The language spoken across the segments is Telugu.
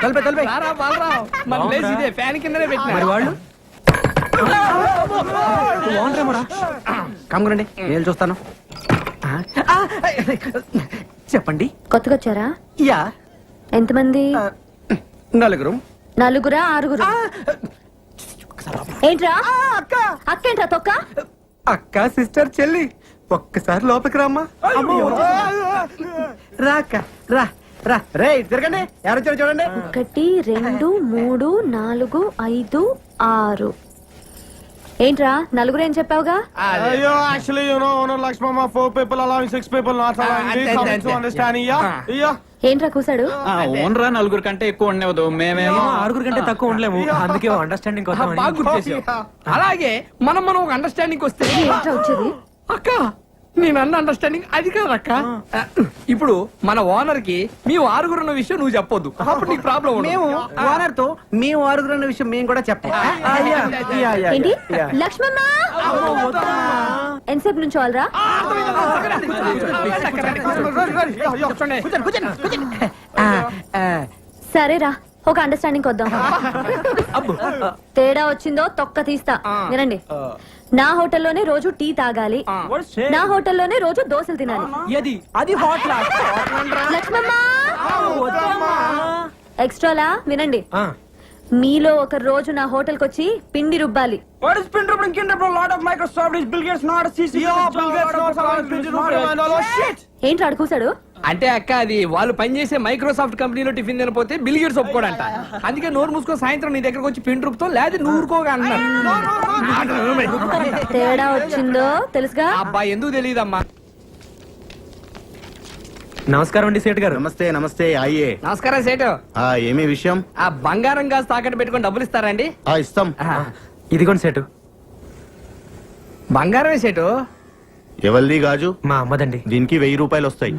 తలపే రారా బాలరావు, మన ప్లేస్ ఇదే, ఫ్యాన్ కిందనే పెట్టినా. మరి వాళ్ళు బాగుంటారేమోరా. కమ్మురండి, నేను చూస్తాను. చెప్పండి. కొత్తగా వచ్చారా? యా. ఎంతమంది? నలుగురు. నలుగురా ఆరుగురు? ఏంట్రా అక్క అక్కేంట్రా తొక్క? అక్క సిస్టర్ చెల్లి ఒక్కసారి లోపలికి రామ్మా. రాక రా రా రే తిరగండి. ఎవరు వచ్చారు చూడండి. 1 2 3 4 5 6. ఏంట్రా నలుగురు ఏం చెప్పావుగా? Yo, actually, you know, owner Lakshmama, 4 people allowing 6 people not allowing. Coming to understanding, yeah. ఏంట్రా కూసాడు? ఓనరా నలుగురు కంటే ఎక్కువ ఉండవద్దు, మేమేమో 6 కంటే తక్కువ ఉండలేము. అందుకే అండర్స్టాండింగ్ బాగా గుర్తు చేసావు. అలాగే మనం ఒక అండర్స్టాండింగ్ వస్తే. ఏంట్రా వచ్చేది? అక్క నేను అన్న అండర్స్టాండింగ్ అది కాదక్క. ఇప్పుడు మన ఓనర్ కి మీ ఆరుగురు ఉన్న విషయం నువ్వు చెప్పొద్దు, అప్పుడు నీకు ప్రాబ్లం. మేము ఓనర్ తో మేము ఆరుగురు అన్న విషయం మేము కూడా చెప్పాం. ఏంటి లక్ష్మమ్మ ఎంతసేపు నుంచి వాళ్ళరా? సరేరా ఒక అండర్స్టాండింగ్ వద్దాం. తేడా వచ్చిందో తొక్క తీస్తా. వినండి, నా హోటల్లోనే రోజు టీ తాగాలి, నా హోటల్లోనే రోజు దోశలు తినాలి. అది హోటల్. లక్ష్మమ్మ ఎక్స్ట్రాలా వినండి, మీలో ఒక రోజు నా హోటల్ వచ్చి పిండి రుబ్బాలి. ఏంటి అడుగుసాడు? అంటే అక్క అది వాళ్ళు పనిచేసే మైక్రోసాఫ్ట్ కంపెనీలో టిఫిన్ తినపోతే బిల్ గేట్స్ ఒప్పుకోడంట. అందుకే నోరు మూసుకొని సాయంత్రం నీ దగ్గరకు వచ్చి పిండి రుబ్బుతాం, లేదా నువ్వు ఊరుకోగా అన్నాడు. తేడా వచ్చిందో తెలుసుగా? అబ్బా ఎందుకు తెలియదమ్మా. నమస్కారం అండి సేటు గారు. నమస్తే నమస్తే. అయ్యే నమస్కారం సేటు. ఏమి విషయం? ఆ బంగారం గాజు తాకట్టు పెట్టుకొని డబ్బులు ఇస్తారా అండి? ఇస్తాం. ఇదిగోండి సేటు. బంగారమే సేటు. ఎవరిది గాజు? మా అమ్మదండి. దీనికి 1000 రూపాయలు వస్తాయి.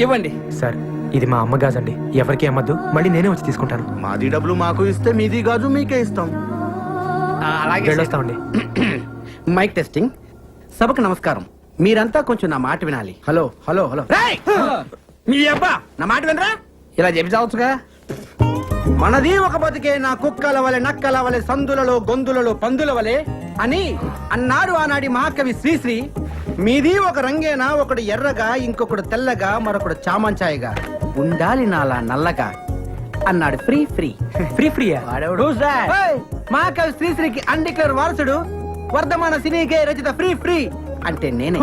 ఇవ్వండి సార్, ఇది మా అమ్మ గాజండి, ఎవరికి అమ్మద్దు, మళ్ళీ నేనే వచ్చి తీసుకుంటాను. మాది డబ్బులు మాకు ఇస్తే మీది గాజు మీకే ఇస్తాం. అలాగే వెళ్ళొస్తామండి. Mic testing. సభకు నమస్కారం. మీరంతా కొంచెం నా మాట వినాలి. Hello hello hello. మీ అబ్బా నా మాట వినరా? ఇలా చెప్పి చావచ్చుగా. మనది ఒక బతికే, నా కుక్కల వలె నక్కల వలె సందులలో గొంతులలో పందుల వలె అని అన్నాడు ఆనాడి మహాకవి శ్రీశ్రీ. మీది ఒక రంగేనా, ఒకడు ఎర్రగా, ఇంకొకడు తెల్లగా, మరొకడు చామంచాయగా, ఉండాలి నాలా నల్లగా అన్నాడు ఫ్రీ ఫ్రీ. ఫ్రీ ఫ్రీ మహాకవి శ్రీశ్రీకి అన్డిక్లేర్ వారసుడు, వర్ధమాన సినీకే రచిత ఫ్రీ ఫ్రీ అంటే నేనే.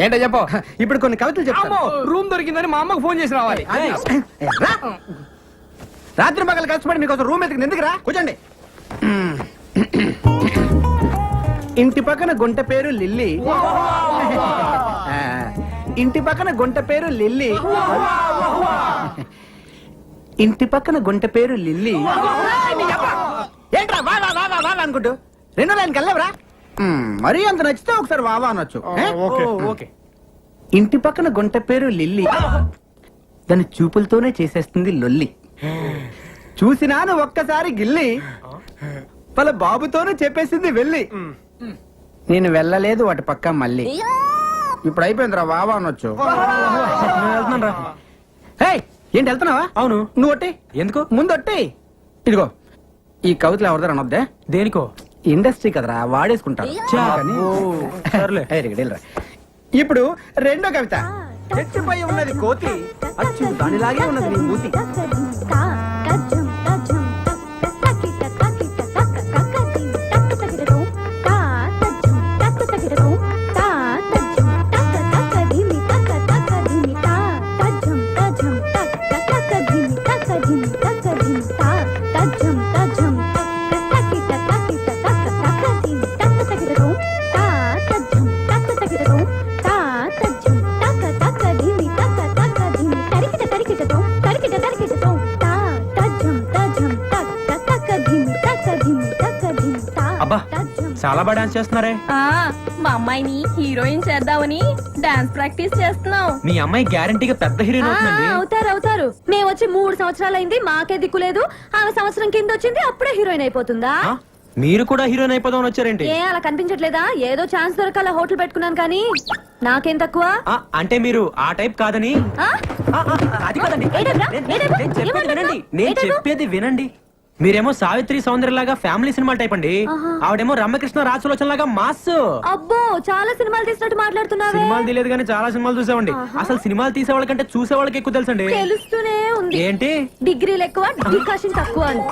ఏంటో చెప్పు. ఇప్పుడు కొన్ని కవితలు చెప్తాను. రూమ్ దొరికిందని మా అమ్మకు ఫోన్ చేసి రావాలి. రాత్రి పగలు కష్టపడి మీకోసం రూమ్ ఎత్తుకుని ఎందుకురా? కూర్చోండి. ఇంటి పక్కన గుంట పేరు లిల్లీ, ఇంటి పక్కన గుంట పేరు లిల్లీ, ఇంటి పక్కన గుంట పేరు లిల్లీ. ఏంట్రా వా వా వా వా వా అనుకుంటూ రెండో లైన్కి వెళ్ళవరా? మరీ అంత నచ్చితే ఒకసారి వావా అనొచ్చు. ఓకే. ఇంటి పక్కన గుంట పేరు లిల్లీ, దాని చూపులతోనే చేసేస్తుంది లొల్లి. చూసినాను ఒక్కసారి గిల్లి, వాళ్ళ బాబుతోనే చెప్పేసింది వెళ్ళి. నేను వెళ్ళలేదు వాటి పక్క మళ్ళీ. ఇప్పుడు అయిపోయిందిరా వావా అనొచ్చు. ఏంటి వెళ్తున్నావా? అవును. నువ్వు ఒట్టి ఎందుకు? ముందు ఒట్టి. ఇదిగో ఈ కవితలు ఎవరిదారు అనొద్దే. దేనికో? ఇండస్ట్రీ కదరా, వాడేసుకుంటారు. ఇప్పుడు రెండో కవిత. చెట్టుపై ఉన్నది కోతి, అచ్చు దానిలాగే ఉన్నది నీ మూతి. చాలా బాగా డాన్స్ చేస్తున్నారే. మా అమ్మాయిని హీరోయిన్ చేద్దామని డాన్స్ ప్రాక్టీస్ చేస్తున్నాం. మీ అమ్మాయి గ్యారంటీగా పెద్ద హీరోయిన్ అవుతుంది. అవుతారు. మేము వచ్చి 3 సంవత్సరాలు అయింది, మాకే దిక్కు లేదు. ఆమె సంవత్సరం కింద వచ్చింది, అప్పుడే హీరోయిన్ అయిపోతుందా? మీరు కూడా హీరోయిన్ అయిపోదామని వచ్చారేంటి? ఏ అలా కనిపించట్లేదా? ఏదో ఛాన్స్ దొరకాల హోటల్ పెట్టుకున్నాను కానీ నాకేం తక్కువ? అంటే మీరు ఆ టైప్ కాదని. ఆ? అది కాదండి. ఏంటబ్బా? ఏంటబ్బా? నేను చెప్పేది ఏమంటున్నావ్? వినండి. నేను ఏంటబ్బా? చెప్పేది వినండి. మీరేమో సావిత్రి సౌందర్య లాగా ఫ్యామిలీ సినిమా టైప్ అండి. ఆహా. ఆవిడేమో రమ్యకృష్ణ రాజసులోచన లాగా మాస్. అబ్బో చాలా సినిమాలు తీసినట్టు మాట్లాడుతున్నావే. సినిమాలు తెలియదు కానీ చాలా సినిమాలు చూసామండి. అసలు సినిమాలు తీసే వాళ్ళకంటే చూసే వాళ్ళకి ఎక్కువ తెలుసండి. తెలుస్తూనే ఉంది. ఏంటి? డిగ్రీలు ఎక్కువ డికాషన్ తక్కువ అని.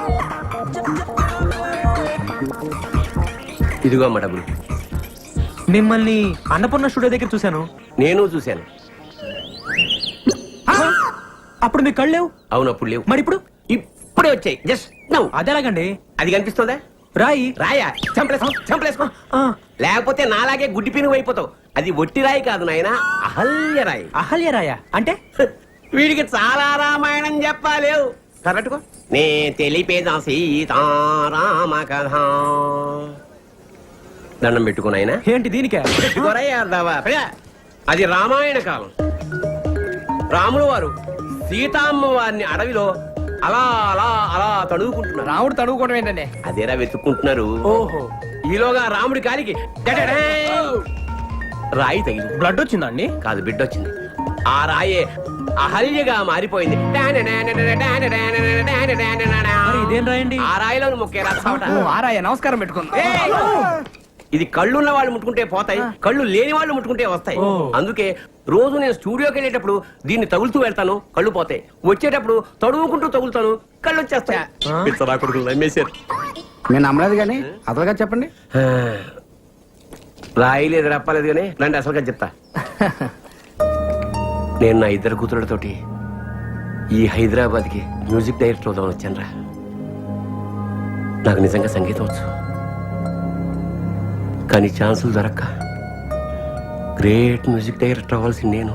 ఇదిగో అమ్మ డబ్బులు. మిమ్మల్ని అన్నపూర్ణ స్టూడియో దగ్గర చూశాను. నేను చూశాను. అప్పుడు మీ కళ్ళు లేవు. అవును, అప్పుడు లేవు. మరి ఇప్పుడు? ఇప్పుడే వచ్చాయి. జస్ట్ నవ్వు. అదేలాగండి? అది కనిపిస్తుందా? రాయి. రాయా? చంపలేసుకో. ఆ, లేకపోతే నాలాగే గుడ్డి పినుగు అయిపోతావు. అది ఒట్టి రాయి కాదు నాయన, అహల్య రాయి. అహల్య రాయా అంటే? వీడికి చాలా రామాయణం చెప్పాలేవు. కరెక్ట్కో. నే తెలిపేదా సీతారామ కథ. దండం పెట్టుకున్నాయన. ఏంటి దీనికే? పెట్టుకోరయ్యా అర్ధవా. అది రామాయణ కాలం. రాములు వారు సీతామ్మ వారిని అడవిలో అలా అలా అలా తడువుకుంటున్నారు. రాముడు తడువుకోవడం ఏంటండి? అదేరా వెతుక్కుంటున్నారు. ఓహో. ఈలోగా రాముడి కాలికి డడడే రాయి తగిలి బ్లడ్ వచ్చిందండి? కాదు, బిడ్డ వచ్చింది. ఆ రాయే అహల్యగా మారిపోయింది. మరి ఇదేం రాయండి? ఆ రాయిలో ముక్కేరా చావట. ఆరాయ నమస్కారం పెట్టుకుంది. ఇది కళ్ళున్న వాళ్ళు ముట్టుకుంటే పోతాయి, కళ్ళు లేని వాళ్ళు ముట్టుకుంటే వస్తాయి. ఓ. అందుకే రోజు నేను స్టూడియోకి వెళ్ళేటప్పుడు దీన్ని తగులుతూ వెళ్తాను, కళ్ళు పోతాయి. వచ్చేటప్పుడు తడువుకుంటూ తగులుతాను, కళ్ళు వచ్చేస్తాయి. పిచ్చరా కొడుకులు నమ్మేశారు. నేను నమ్మలేదు కానీ అసలుగా చెప్పండి. రాయలేదు రప్పలేదు కానీ రండి అసలుగా చెప్తా. నేను నా ఇద్దరు కూతురులతోటి ఈ హైదరాబాద్కి మ్యూజిక్ డైరెక్టర్ అవుదామని వచ్చానురా. నాకు నిజంగా సంగీతం వచ్చు, కానీ ఛాన్సులు దొరక్క గ్రేట్ మ్యూజిక్ డైరెక్టర్ అవ్వాల్సింది నేను.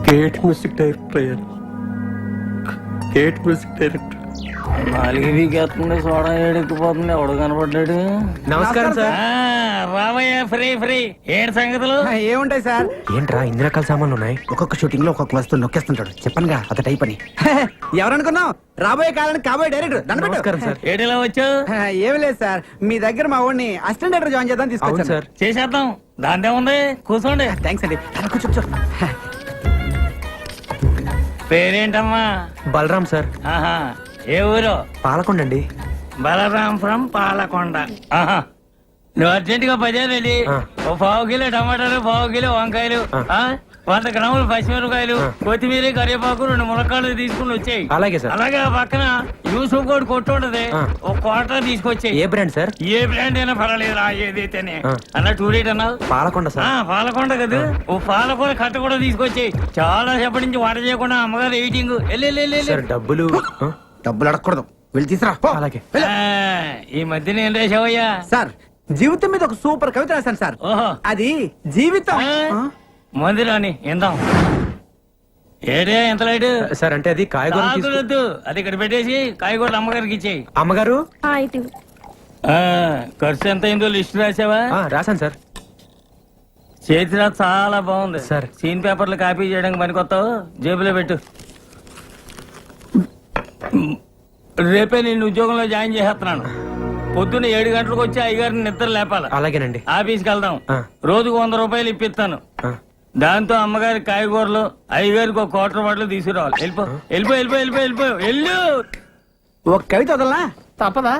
గ్రేట్ మ్యూజిక్ డైరెక్టర్ అయ్యాను. Great music director. నాలుగు వీకేస్తుంది, సోడా ఏడెక్కిపోతుంది. ఎవడు కనపడ్డాడు? నమస్కారం సార్. రామయ్య ఫ్రీ ఏడు సంగతులు. ఏముంటాయి సార్? ఏంట్రా ఇన్ని రకాల సామాన్లు ఉన్నాయి? ఒక్కొక్క షూటింగ్ లో ఒక్కొక్క వస్తువు నొక్కేస్తుంటాడు. చెప్పనుగా అత టైప్ అని. ఎవరనుకున్నావు? రాబోయే కాలానికి కాబోయే డైరెక్టర్. నమస్కారం సార్. ఏడిలా వచ్చావు? ఏమి లేదు సార్, మీ దగ్గర మా వాడిని అసిస్టెంట్ డైరెక్టర్ జాయిన్ చేద్దాం అవును తీసుకొచ్చాను సార్. చేసేద్దాం, దాందే ఉంది. కూర్చోండి. థ్యాంక్స్ అండి. కూర్చో. పేరేంటమ్మా? బలరాం సార్. ఆహా, ఏ ఊరు? పాలకొండ అండి. బలరాం ఫ్రం పాలకొండ. ఆహా, నువ్వు అర్జెంట్ గా 10 రెడీ. ఆ. ఓ 1/2 కిలో టమాటాలు, 1/2 కిలో వంకాయలు, ఆ. 100 గ్రాములు పచ్చిమిరపకాయలు, కొత్తిమీర, కరివేపాకు, 2 ములక్కాళ్ళు తీసుకుని వచ్చాయి. అలాగే సార్. అలాగే ఆ పక్కన యూసుఫ్ కోడ్ కొట్టు ఉంటది, ఆ. ఒక క్వార్టర్ తీసుకొచ్చాయి. ఏ బ్రాండ్ సార్? ఏ బ్రాండ్ అయినా పర్వాలేదు, ఏదైతేనే. ఆ. అన్న టూరేట్ అన్నావు? పాలకొండ సార్. పాలకొండ కదా. ఓ పాలకొండ కట్ట కూడా తీసుకొచ్చాయి. చాలా సేపటి నుంచి వంట చేయకుండా అమ్మగారు ఎయిటింగ్. సార్ డబ్బులు. ఆ, డబ్బులు అడగకూడదు, వెళ్ళి తీసురా పో. అలాగే. ఈ మధ్యన ఏం రాశావయ్యా? సార్ జీవితం మీద ఒక సూపర్ కవిత రాశాను సార్. ఓహో. అది జీవితం. మంది రాని ఇందాం. ఏడే ఎంత లైట్? సార్ అంటే అది కాయగూరలు తీసుకు- వద్దు, అది ఇక్కడ పెట్టేసి కాయగూరలు అమ్మగారికి ఇచ్చేయి. అమ్మగారు. ఇటు. ఖర్చు ఎంత అయిందో లిస్ట్ రాసావా? రాశాను సార్. చేతిలో చాలా బాగుంది సార్. సీన్ పేపర్లు కాపీ చేయడానికి పనికొస్తావు, జేబులో పెట్టు. రేపే నేను ఉద్యోగంలో జాయిన్ చేసేస్తున్నాను. పొద్దున్న 7 గంటలకు వచ్చి అయ్యగారిని నిద్ర లేపాలి. అలాగేనండి. ఆఫీస్కి వెళ్దాం. ఆ. రోజుకు 100 రూపాయలు ఇప్పిస్తాను. ఆ, దాంతో అమ్మగారి కాయగూరలు, అయ్యగారికి ఒక క్వార్టర్ బాటిల్ తీసుకురావాలి. వెళ్ళిపో వెళ్ళిపో వెళ్ళిపో వెళ్ళిపో వెళ్ళిపో వెళ్ళు. ఒక కవిత వదలనా? తప్పదా?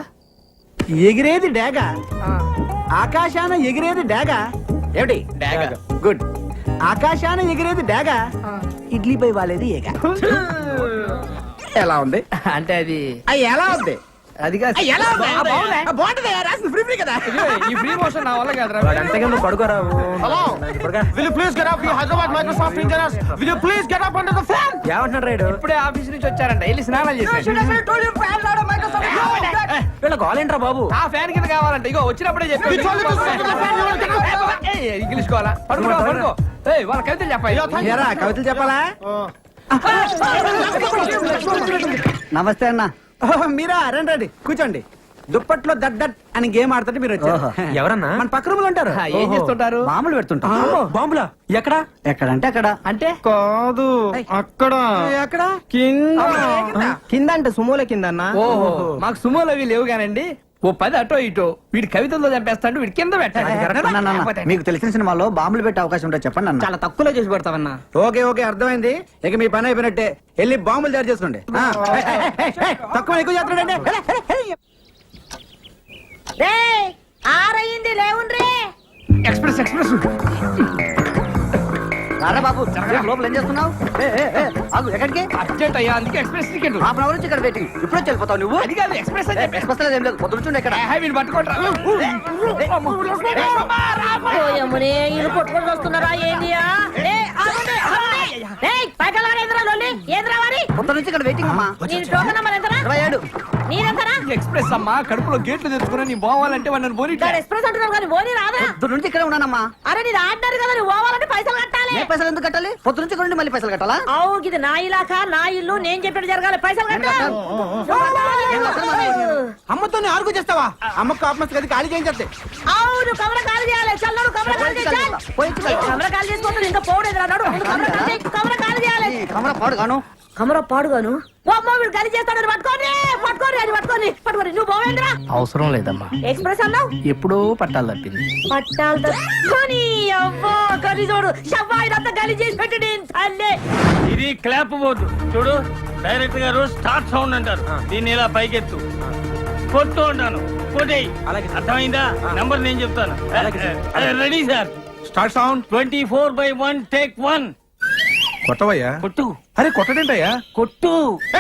ఎగిరేది డేగ, ఆకాశాన ఎగిరేది డేగ. ఏమిటి? డాగా. గుడ్. ఆకాశాన ఎగిరేది డేగ, ఇడ్లీ పై వాలేది ఏగ. ఎలా ఉంది? అంటే అది ఎలా ఉంది? అది కాదు. ఎలా ఉంది? బాగుంటది, రాసింది ఫ్రీ కదా. ఈ ఫ్రీ మోషన్ నా వల్ల కాదురా. అంతగా నువ్వు పడుకోరా. Hello. Will you please get up? We Hyderabad Microsoft engineers. Will you please get up under the fan? ఏమంటున్నాడు రైడు? ఇప్పుడే ఆఫీస్ నుంచి వచ్చారంట, వెళ్ళి స్నానాలు చేసి. వీళ్ళ గోలేంట్రా బాబు? ఆ ఫ్యాన్ కింద కావాలంట. ఇగో వచ్చినప్పుడే చెప్పి We told you to sit on the fan. You will get up. English కోవాలా? పడుకో. వాళ్ళ కవితలు చెప్పాలి. ఎరా కవితలు చెప్పాలా? నమస్తే అన్న. మీరా? రండి రండి కూర్చోండి. దుప్పట్లో దట్ దట్ అని గేమ్ ఆడుతుంటే మీరు వచ్చారు. ఎవరన్నా? మన పక్క రూమ్ లో ఉంటారు. ఏం చేస్తుంటారు? మామూలు పెడుతుంటారు. బాంబులా? ఎక్కడా? ఎక్కడంటే అక్కడ. అంటే కాదు, అక్కడ ఎక్కడ? కింద. కింద అంటే సుమోల కింద అన్న. ఓహో, మాకు సుమోలు అవి లేవు కానండి. ఓ 10 అటో ఇటో వీడి కవితల్లో చంపేస్తాడు వీడి కింద పెట్టాలి మీకు తెలిసిన సినిమాలో బాంబులు పెట్టే అవకాశం ఉంటే చెప్పండి అన్న. చాలా తక్కువలో చేసి పెడతావన్నా. ఓకే ఓకే అర్థమైంది. ఇక మీ పని అయిపోయినట్టే. వెళ్ళి బాంబులు తయారు చేసుకోండి. తక్కువ ఎక్కువ చేస్తున్నాడండి. ఆరయింది లేవుండ్రే. ఎక్స్ప్రెస్ ఎక్స్ప్రెస్ రారా బాబు, లోపల ఏం చేస్తున్నావు? ఎక్కడికి? అర్జెంట్ అయ్యా, అందుకే ఎక్స్ప్రెస్ టికెట్. హాఫ్ అవర్ నుంచి ఇక్కడ వెయిటింగ్. ఇప్పుడు వచ్చి వెళ్ళిపోతావు నువ్వు? అది కాదు ఎక్స్ప్రెస్ అని చెప్పి. ఎక్స్ప్రెస్ ఏం లేదు, పొద్దుంటుండే ఇక్కడ. వీడిని పట్టుకోండి. కొట్టుకొని వస్తున్నారా ఏంటియా? పొద్దు నుంచి ఇక్కడ వెయిటింగ్ అమ్మా. 27. ఎక్స్ప్రెస్ అమ్మా, కడుపులో గేట్లు తెచ్చుకుని నీ పోవాలంటే వాళ్ళని పోనీ. ఎక్స్ప్రెస్ అంటున్నారు కానీ పోనీ రాదా? పొద్దు నుంచి ఇక్కడ ఉన్నానమ్మా. అరే నీది ఆర్డర్ కదా, నువ్వు పోవాలంటే పైసలు కట్టాలి. ఏ పైసలు ఎందుకు కట్టాలి? పొద్దు నుంచి ఇక్కడ ఉండి మళ్ళీ పైసలు కట్టాలా? అవును, ఇది నా ఇలాకా, నా ఇల్లు, నేను చెప్పినట్టు జరగాలి. పైసలు కట్టాలి. అమ్మతో ఆర్గు చేస్తావా? అమ్మకు కాపమస్ గది ఖాళీ చేయించే. అవును, కమర ఖాళీ చేయాలి. చల్లడు కమర ఖాళీ చేయాలి. కమర ఖాళీ చేసుకోవద్దు, ఇంకా పోవడేది రాడు. కమర ఖాళీ చేయాలి. కమర పాడు గాను. కమర పాడుగాను. ఓ అమ్మ, వీడు ఖాళీ చేస్తాడు. పట్టుకోని పట్టుకోని అది పట్టుకోని పట్టుకోని. నువ్వు పోవేంద్రా? అవసరం లేదమ్మా, ఎక్స్ప్రెస్ అన్నావు. ఎప్పుడో పట్టాలి తప్పింది. పట్టాలు తప్పుకొని అవ్వో గది చూడు. షవ్వాయినంతా గలి చేసి పెట్టి నేను తల్లే. ఇది క్లాప్ బోర్డు చూడు. డైరెక్ట్ గారు స్టార్ట్ సౌండ్ అంటారు. దీన్ని ఇలా పైకెత్తు, కొట్టు అంటాను, కొట్టేయి. అర్థమైందా? నంబర్ నేను చెప్తాను. Ready sir. Start sound. 24/1 take 1. కొట్టవయ్యా. కొట్టు. అరే కొట్టడేంటయ్యా? కొట్టు.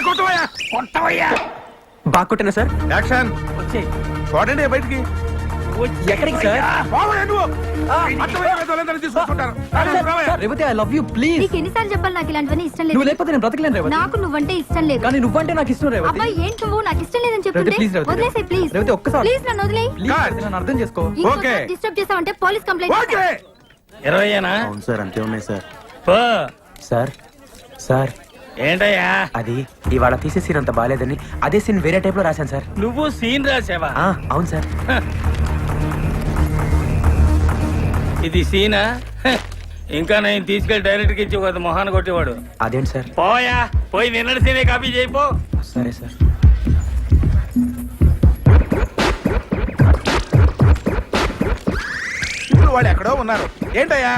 కొట్టవయ్యా. కొట్టవయ్యా. బాగా కొట్టినా సార్. యాక్షన్. వచ్చే. చూడండి బయటికి. ఎక్కడికి సార్? బావయ్య నువ్వు. అర్థమయ్యే వాళ్ళందరినీ తీసుకొస్తుంటారు. Revathi, I love you, please. నీకు ఎన్నిసార్లు చెప్పాలి నాకు ఇలాంటివన్నీ ఇష్టం నువ్వు లేదు. లేకపోతే నేను బ్రతకలేను రేవతి. నాకు నువ్వంటే ఇష్టం లేదు. కానీ నువ్వంటే నాకు ఇష్టం రేవతి. అబ్బాయి ఏంటి నువ్వు నాకు ఇష్టం లేదని చెప్తుంటే రేవతి, ప్లీజ్ రేవతి. వదిలేసే ప్లీజ్. రేవతి, ఒక్కసారి. ప్లీజ్ నన్ను వదిలేయ్. నన్ను అర్థం చేసుకో. ఓకే. డిస్టర్బ్ చేసావంటే పోలీస్ కంప్లైంట్ ఓకే. 20ఏనా? అవును సార్, అంతే ఉన్నాయి సార్. పో. సార్ సార్, ఏంటయ్యా? అది ఇవాళ తీసే సీన్ అంత బాగాలేదని అదే సీన్ వేరే టైప్ లో రాశాను సార్. నువ్వు సీన్ రాసావా? అవును సార్. ఇది సీనా? ఇంకా నేను తీసుకెళ్లి డైరెక్ట్ కి ఇచ్చి ఒక మొహాన్ని కొట్టేవాడు. అదేంటి సార్? పోయా, పోయి నిన్నటి సీనే కాపీ చేయిపో. సరే సార్. ఇప్పుడు వాళ్ళు ఎక్కడో ఉన్నారు. ఏంటయ్యా?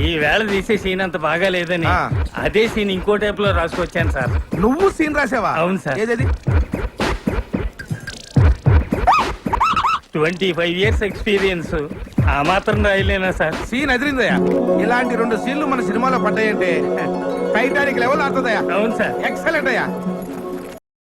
ఈ వేళ తీసే సీన్ అంత బాగా లేదని ఆ. అదే సీన్ ఇంకో టైప్ లో రాసుకొచ్చాను సార్. నువ్వు సీన్ రాసావా? అవును సార్. ఏదేది? 25 years ఎక్స్పీరియన్స్. ఆ మాత్రం రాయలేనా సార్? సీన్ అదిరిందయ్యా. ఇలాంటి 2 సీన్లు మన సినిమాలో పడ్డాయంటే టైటానిక్ లెవెల్ ఆడుతుందయ్యా. అవును సార్. ఎక్సలెంట్ అయ్యా.